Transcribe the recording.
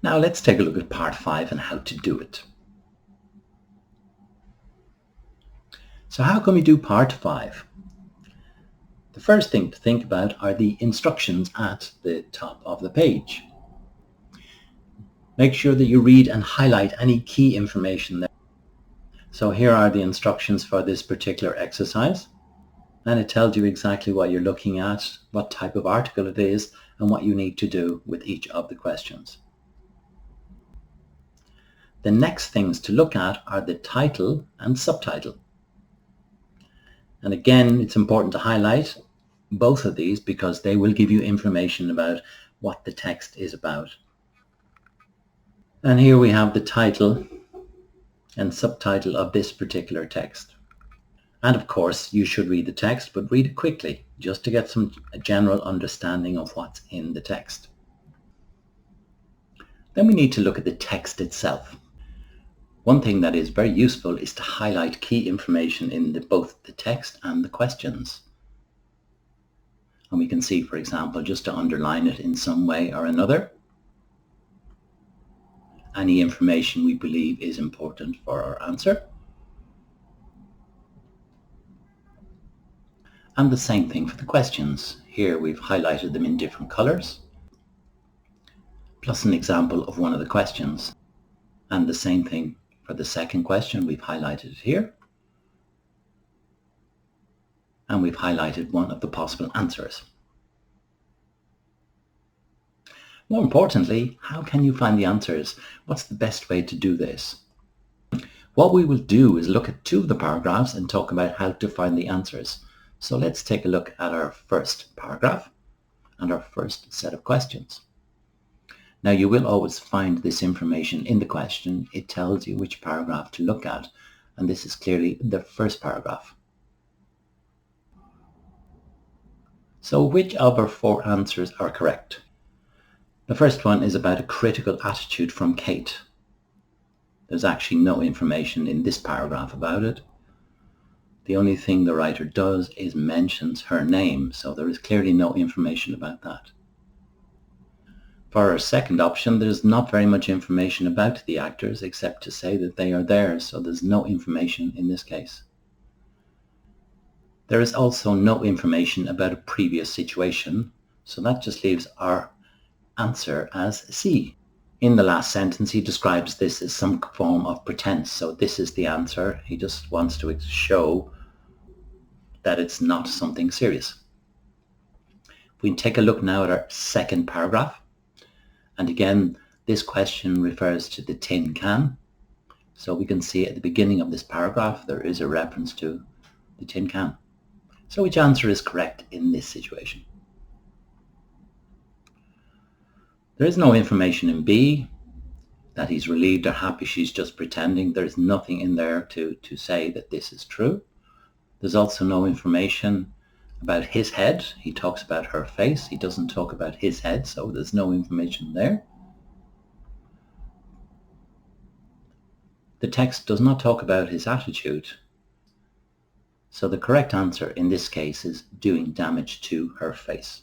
Now let's take a look at part 5 and how to do it. So how can we do part 5? The first thing to think about are the instructions at the top of the page. Make sure that you read and highlight any key information there. So here are the instructions for this particular exercise, and it tells you exactly what you're looking at, what type of article it is, and what you need to do with each of the questions. The next things to look at are the title and subtitle. And again, it's important to highlight both of these because they will give you information about what the text is about. And here we have the title and subtitle of this particular text. And of course, you should read the text, but read it quickly just to get some general understanding of what's in the text. Then we need to look at the text itself. One thing that is very useful is to highlight key information in both the text and the questions. And we can see, for example, just to underline it in some way or another, any information we believe is important for our answer. And the same thing for the questions. Here we've highlighted them in different colors, plus an example of one of the questions. And the same thing for the second question, we've highlighted it here. And we've highlighted one of the possible answers. More importantly, how can you find the answers? What's the best way to do this? What we will do is look at two of the paragraphs and talk about how to find the answers. So let's take a look at our first paragraph and our first set of questions. Now you will always find this information in the question. It tells you which paragraph to look at, and this is clearly the first paragraph. So which of our 4 answers are correct? The first one is about a critical attitude from Kate. There's actually no information in this paragraph about it. The only thing the writer does is mentions her name, so there is clearly no information about that. For our second option, there's not very much information about the actors except to say that they are there, so there's no information in this case. There is also no information about a previous situation, so that just leaves our answer as C. In the last sentence, he describes this as some form of pretense, so this is the answer. He just wants to show that it's not something serious. We take a look now at our second paragraph. And again, this question refers to the tin can. So we can see at the beginning of this paragraph, there is a reference to the tin can. So which answer is correct in this situation? There is no information in B that he's relieved or happy, she's just pretending. There's nothing in there to say that this is true. There's also no information about his head. He talks about her face. He doesn't talk about his head, so there's no information there. The text does not talk about his attitude. So the correct answer in this case is doing damage to her face.